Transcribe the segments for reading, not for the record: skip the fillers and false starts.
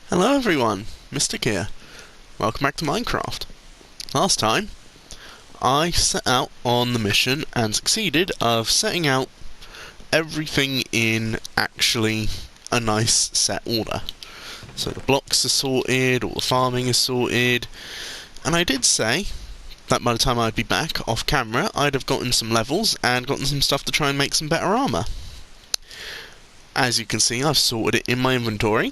Hello everyone, Mystic here. Welcome back to Minecraft. Last time, I set out on the mission and succeeded of setting out everything in actually a nice set order. So the blocks are sorted, all the farming is sorted, and I did say that by the time I'd be back off camera, I'd have gotten some levels and gotten some stuff to try and make some better armour. As you can see, I've sorted it in my inventory.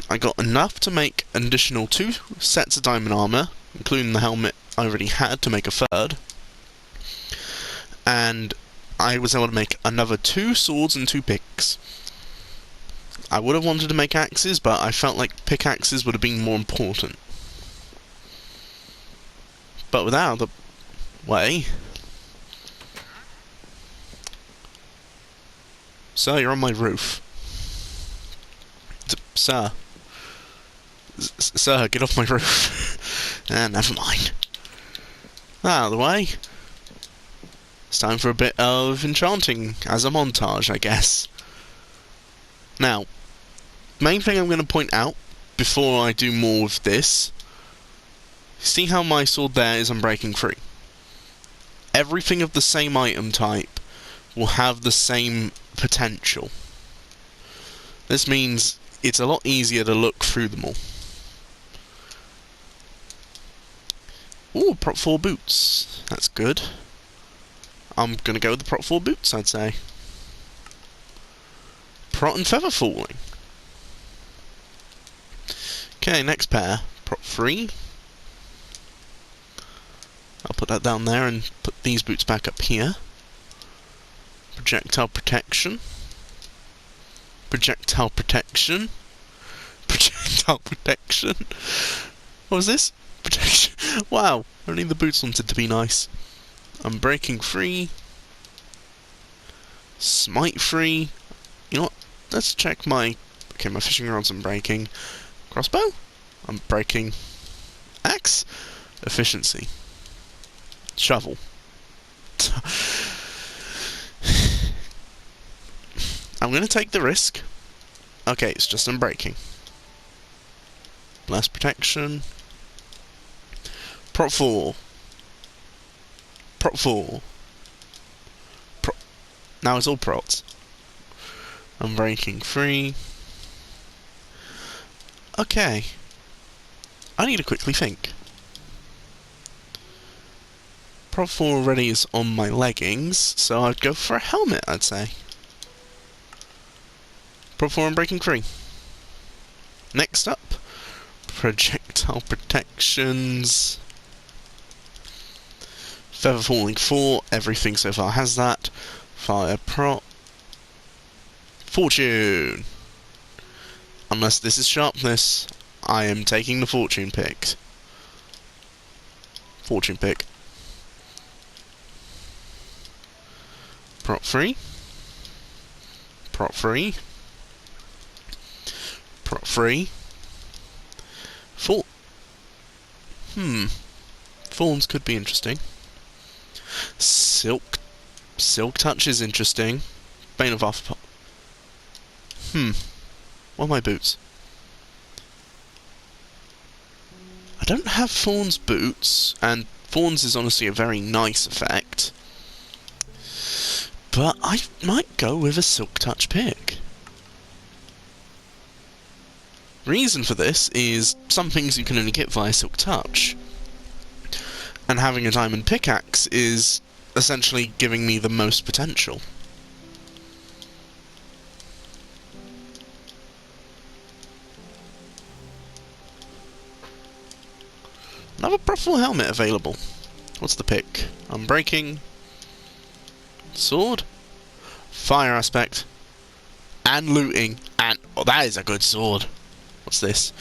I got enough to make an additional 2 sets of diamond armour, including the helmet I already had to make a third. And I was able to make another 2 swords and 2 picks. I would have wanted to make axes, but I felt like pickaxes would have been more important. But without the way... Sir, you're on my roof. Sir. Sir, get off my roof. Never mind. Out of the way. It's time for a bit of enchanting as a montage, I guess. Now, main thing I'm going to point out before I do more of this, see how my sword there is unbreaking free. Everything of the same item type will have the same potential. This means it's a lot easier to look through them all. Ooh, prop 4 boots. That's good. I'm gonna go with the prop 4 boots, I'd say. Prot and feather falling. Okay, next pair. Prop 3. I'll put that down there and put these boots back up here. Projectile protection. Projectile protection. Projectile protection. What was this? Protection. Wow, only the boots wanted to be nice. Unbreaking free. Smite free. You know what? Let's check my... Okay, my fishing rod's unbreaking. Crossbow? Unbreaking. Axe? Efficiency. Shovel. I'm gonna take the risk. Okay, it's just unbreaking. Less protection. Prop 4. Prop 4. Now it's all prots. Unbreaking free. Okay. I need to quickly think. Prop 4 already is on my leggings, so I'd go for a helmet, I'd say. Prop 4 unbreaking free. Next up, projectile protections. Feather falling 4, everything so far has that. Fire prot. Fortune! Unless this is sharpness, I am taking the fortune pick. Fortune pick. Prot 3. Prot 3. Prot 3. Thorns could be interesting. Silk touch is interesting. Bane of Arthropod. What are my boots? I don't have Thorns boots, and Thorns is honestly a very nice effect. But I might go with a Silk Touch pick. Reason for this is some things you can only get via Silk Touch. And having a diamond pickaxe is essentially giving me the most potential. Another profile helmet available. What's the pick? Unbreaking. Sword. Fire aspect. And looting. And... oh, that is a good sword. What's this?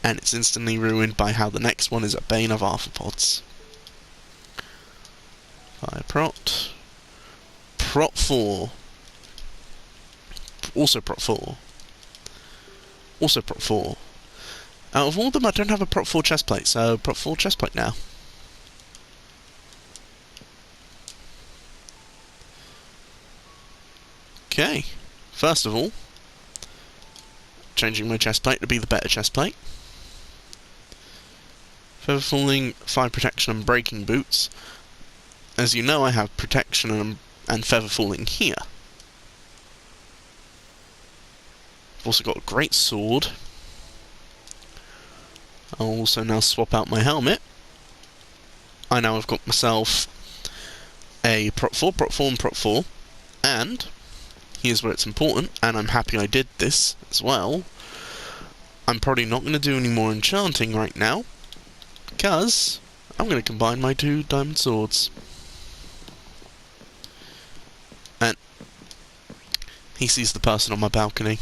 And it's instantly ruined by how the next one is a Bane of Arthropods. Fire prot. Prot 4. Also prot 4. Also prot 4. Out of all of them, I don't have a prot 4 chestplate, so prot 4 chestplate now. Okay. First of all, changing my chestplate to be the better chestplate. Feather falling, fire protection and breaking boots. As you know, I have protection and feather falling here. I've also got a great sword. I'll also now swap out my helmet. I now have got myself a Prot 4, Prot 4 and Prot 4, and here's where it's important, and I'm happy I did this as well. I'm probably not going to do any more enchanting right now, because I'm going to combine my two diamond swords. And he sees the person on my balcony.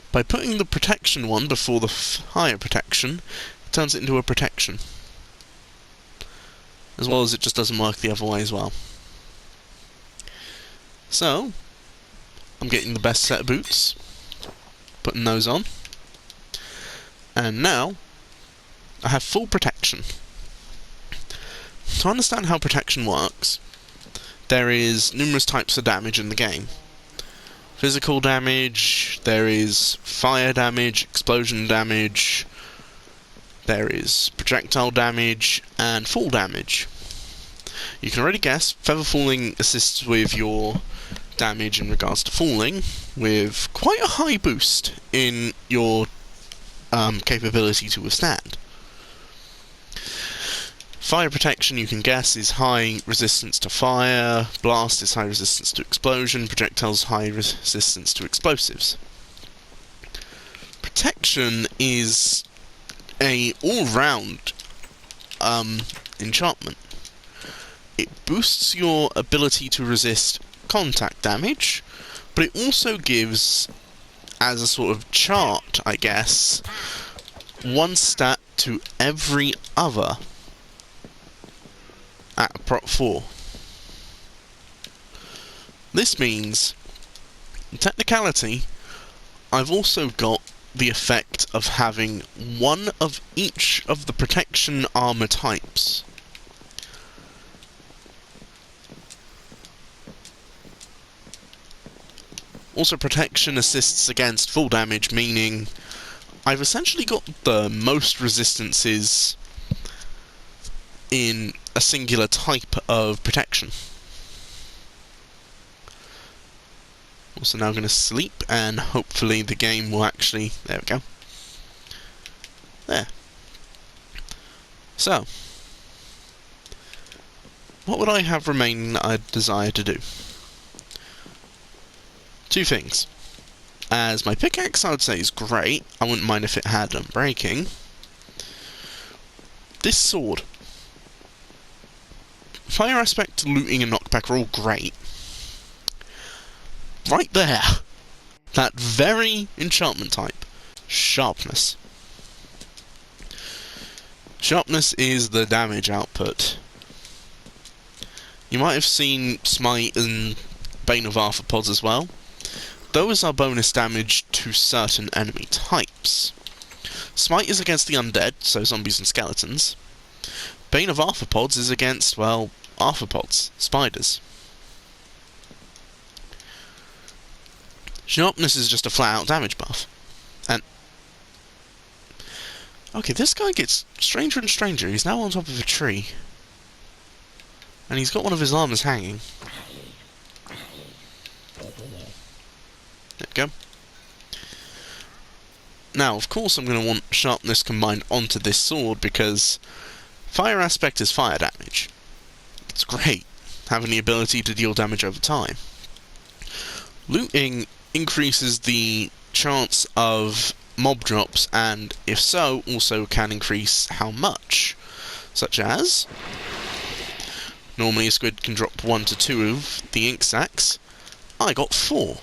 By putting the protection one before the fire protection, it turns it into a protection. As well as it just doesn't work the other way as well. So, I'm getting the best set of boots, putting those on, and now I have full protection. To understand how protection works, there is numerous types of damage in the game. Physical damage, there is fire damage, explosion damage, there is projectile damage, and fall damage. You can already guess, feather falling assists with your damage in regards to falling, with quite a high boost in your capability to withstand. Fire protection, you can guess, is high resistance to fire, blast is high resistance to explosion, projectiles high resistance to explosives. Protection is a all-round enchantment. It boosts your ability to resist contact damage, but it also gives, as a sort of chart, I guess, one stat to every other at Prot 4. This means, in technicality, I've also got the effect of having one of each of the protection armor types. Also, protection assists against full damage, meaning I've essentially got the most resistances in a singular type of protection. Also now I'm going to sleep, and hopefully the game will actually... There we go. There. So, what would I have remaining that I desire to do? Two things. As my pickaxe, I would say, is great. I wouldn't mind if it had unbreaking. This sword. Fire aspect, looting, and knockback are all great. Right there, that very enchantment type, sharpness. Sharpness is the damage output. You might have seen Smite and Bane of Arthropods as well. Those are bonus damage to certain enemy types. Smite is against the undead, so zombies and skeletons. Bane of Arthropods is against, well, arthropods, spiders. Sharpness is just a flat-out damage buff. And... okay, this guy gets stranger and stranger. He's now on top of a tree. And he's got one of his armors hanging. There we go. Now, of course I'm going to want sharpness combined onto this sword, because fire aspect is fire damage. It's great, having the ability to deal damage over time. Looting increases the chance of mob drops, and if so, also can increase how much. Such as, normally a squid can drop 1 to 2 of the ink sacs. I got 4.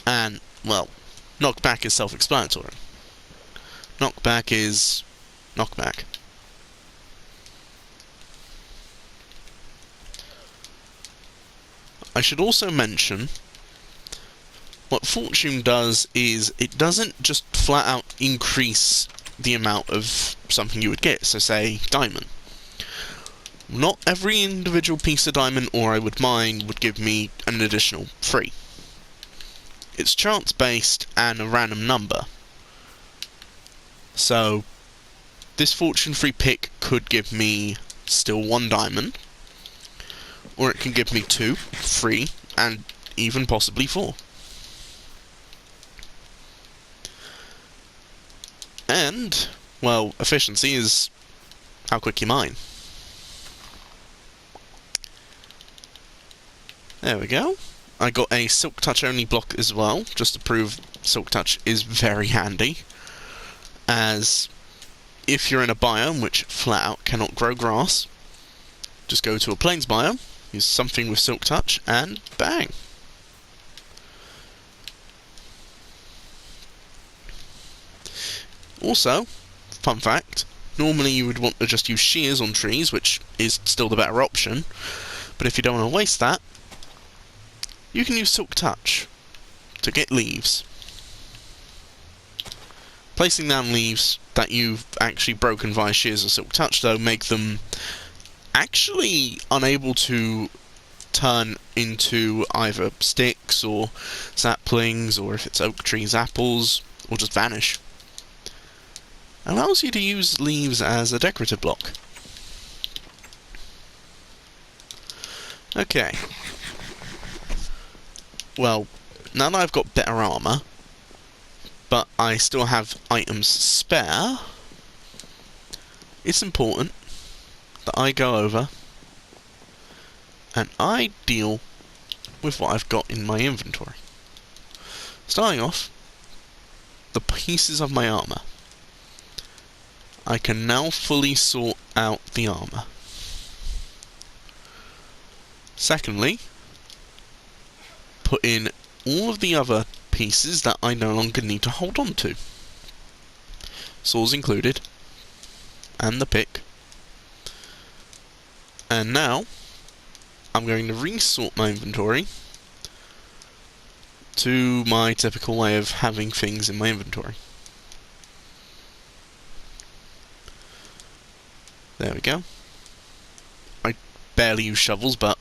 And, well, knockback is self-explanatory. Knockback is knockback. I should also mention, what Fortune does is, it doesn't just flat out increase the amount of something you would get, so say, diamond. Not every individual piece of diamond ore I would mine would give me an additional 3. It's chance-based and a random number. So, this fortune-free pick could give me still 1 diamond, or it can give me 2, 3, and even possibly 4. And, well, efficiency is how quick you mine. There we go. I got a Silk Touch only block as well, just to prove Silk Touch is very handy, as if you're in a biome which flat out cannot grow grass, just go to a plains biome, use something with Silk Touch, and bang! Also, fun fact, normally you would want to just use shears on trees, which is still the better option, but if you don't want to waste that, you can use Silk Touch to get leaves. Placing down leaves that you've actually broken via shears or Silk Touch, though, make them actually unable to turn into either sticks or saplings, or if it's oak trees, apples, or just vanish. Allows you to use leaves as a decorative block. Okay. Well, now that I've got better armour, but I still have items spare, it's important that I go over and I deal with what I've got in my inventory. Starting off, the pieces of my armour. I can now fully sort out the armour. Secondly, put in all of the other pieces that I no longer need to hold on to. Saws included, and the pick. And now, I'm going to resort my inventory to my typical way of having things in my inventory. There we go. I barely use shovels, but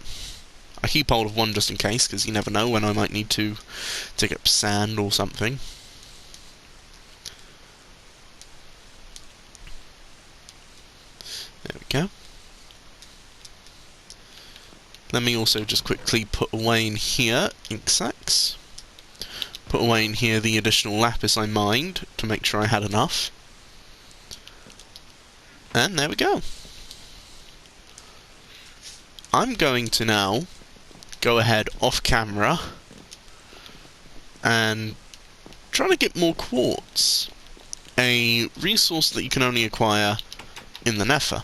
I keep hold of one just in case, because you never know when I might need to dig up sand or something. There we go. Let me also just quickly put away in here ink sacs. Put away in here the additional lapis I mined to make sure I had enough. And there we go. I'm going to now go ahead off camera and try to get more quartz, a resource that you can only acquire in the Nether.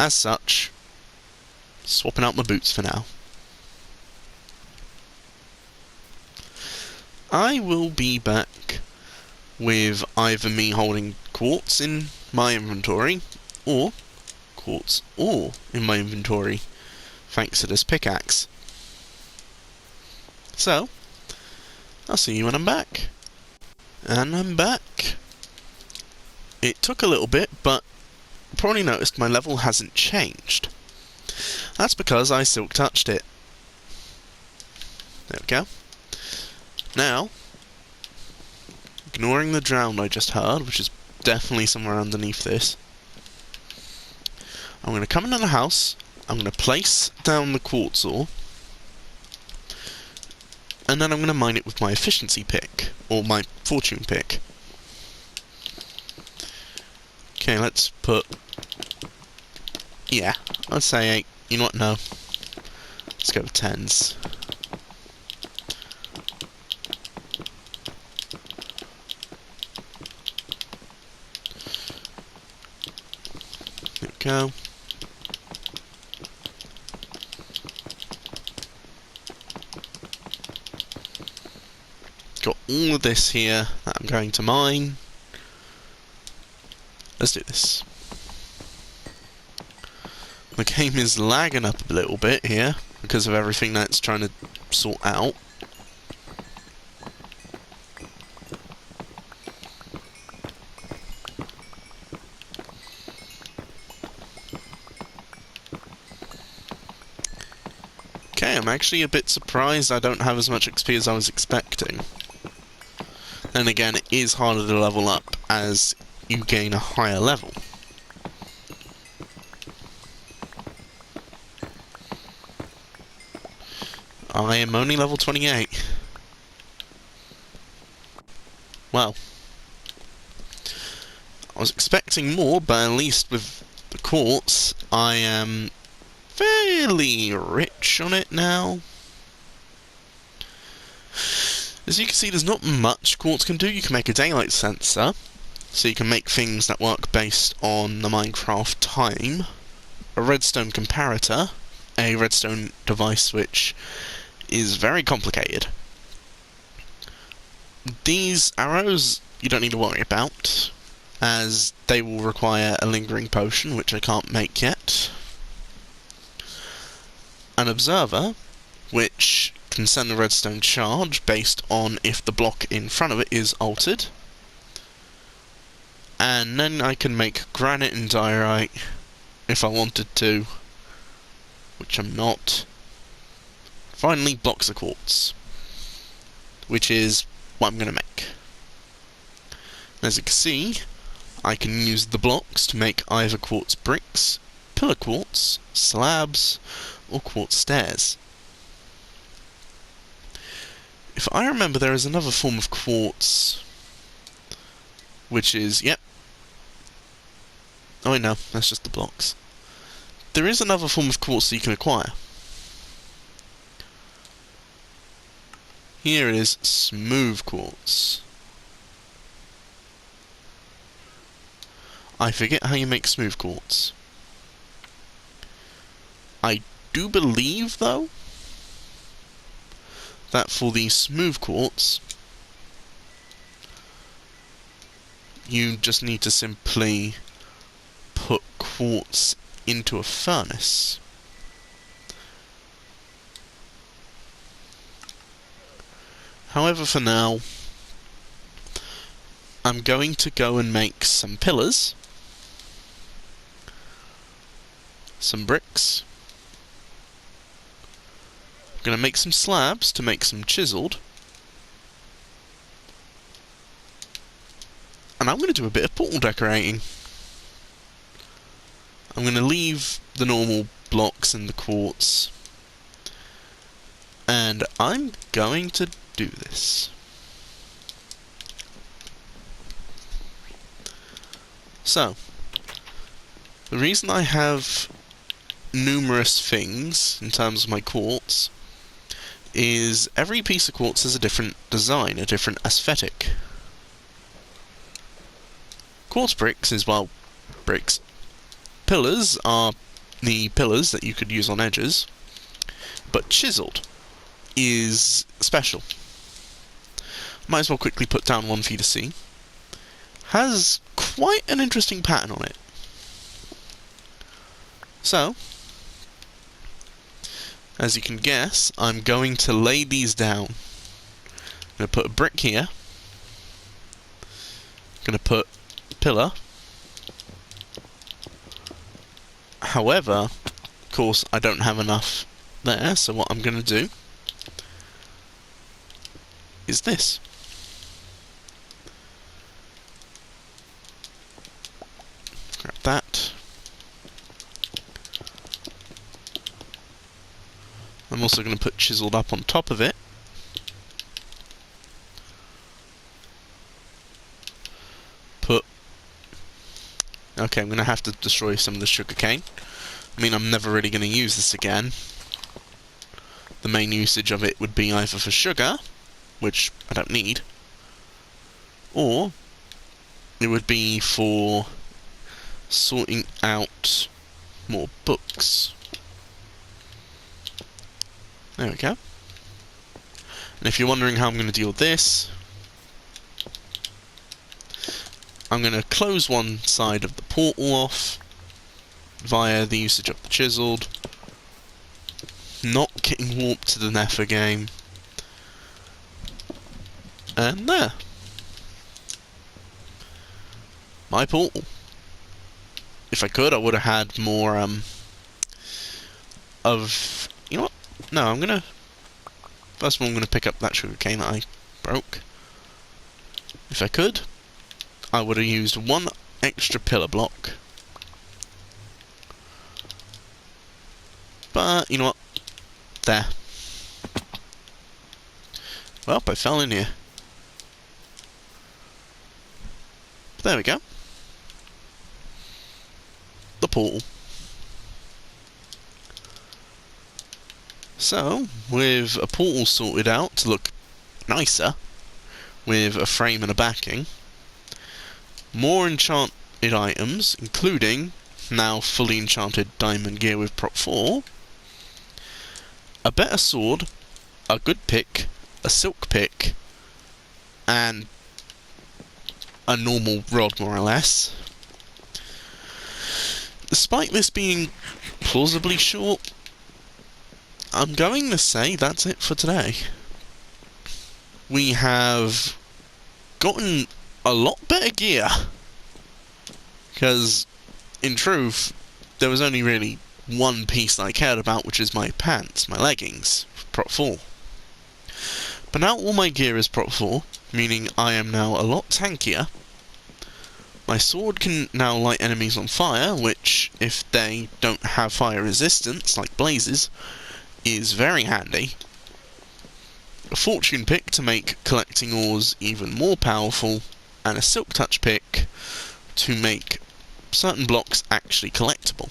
As such, swapping out my boots for now. I will be back with either me holding quartz in my inventory, or quartz ore in my inventory, thanks to this pickaxe. So, I'll see you when I'm back. And I'm back. It took a little bit, but you probably noticed my level hasn't changed. That's because I silk touched it. There we go. Now, ignoring the drown I just heard, which is definitely somewhere underneath this, I'm going to come into the house, I'm going to place down the quartz ore, and then I'm going to mine it with my efficiency pick, or my fortune pick. Okay, let's put... yeah, I'd say 8. You know what, no. Let's go with 10s. There we go. Got all of this here that I'm going to mine. Let's do this. The game is lagging up a little bit here because of everything that's trying to sort out. Okay, I'm actually a bit surprised I don't have as much XP as I was expecting. Then again, it is harder to level up as you gain a higher level. I am only level 28. Well, I was expecting more, but at least with the quartz, I am fairly rich on it now. As you can see, there's not much quartz can do. You can make a daylight sensor, so you can make things that work based on the Minecraft time. A redstone comparator, a redstone device which is very complicated. These arrows you don't need to worry about, as they will require a lingering potion, which I can't make yet. An observer, which can send a redstone charge based on if the block in front of it is altered. And then I can make granite and diorite if I wanted to, which I'm not. Finally, blocks of quartz, which is what I'm going to make. As you can see, I can use the blocks to make either quartz bricks, pillar quartz, slabs, or quartz stairs. If I remember, there is another form of quartz, which is, yep. Oh wait, no, that's just the blocks. There is another form of quartz that you can acquire. Here it is, smooth quartz. I forget how you make smooth quartz. I do believe, though, that for the smooth quartz, you just need to simply put quartz into a furnace. However, for now, I'm going to go and make some pillars, some bricks. I'm going to make some slabs to make some chiseled. And I'm going to do a bit of portal decorating. I'm going to leave the normal blocks and the quartz. And I'm going to do this. So, the reason I have numerous things in terms of my quartz is every piece of quartz has a different design, a different aesthetic. Quartz bricks is, well, bricks. Pillars are the pillars that you could use on edges, but chiseled is special. Might as well quickly put down one for you to see. Has quite an interesting pattern on it. So, as you can guess, I'm going to lay these down. I'm going to put a brick here. I'm going to put a pillar. However, of course, I don't have enough there, so what I'm going to do is this. Grab that. I'm also going to put chiseled up on top of it. Okay, I'm going to have to destroy some of the sugarcane. I mean, I'm never really going to use this again. The main usage of it would be either for sugar, which I don't need, or it would be for sorting out more books. There we go. And if you're wondering how I'm going to deal with this, I'm going to close one side of the portal off via the usage of the chiseled. Not getting warped to the Nether game. And there. My portal. If I could, I would have had more, you know what? No, I'm gonna... First of all, I'm gonna pick up that sugarcane that I broke. If I could, I would have used one extra pillar block. But, you know what? There. Well, I fell in here. There we go. The portal. So, with a portal sorted out to look nicer, with a frame and a backing, more enchanted items, including now fully enchanted diamond gear with prop 4, a better sword, a good pick, a silk pick, and a normal rod, more or less. Despite this being plausibly short, I'm going to say that's it for today. We have gotten a lot better gear, because in truth there was only really one piece that I cared about, which is my pants, my leggings, prop 4. But now all my gear is prop 4, meaning I am now a lot tankier. My sword can now light enemies on fire, which, if they don't have fire resistance, like blazes, is very handy. A fortune pick to make collecting ores even more powerful, and a silk touch pick to make certain blocks actually collectible.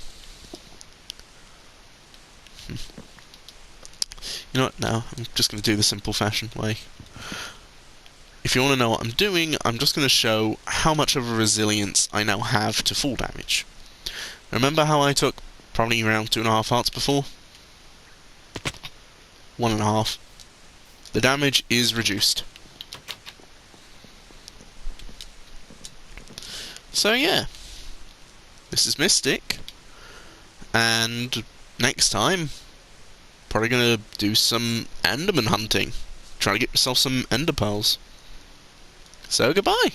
You know what, now I'm just going to do the simple fashion way. If you want to know what I'm doing, I'm just going to show how much of a resilience I now have to fall damage. Remember how I took probably around 2.5 hearts before? 1.5. The damage is reduced. So yeah, this is Mystic, and next time, probably going to do some Enderman hunting. Try to get myself some Ender Pearls. So goodbye!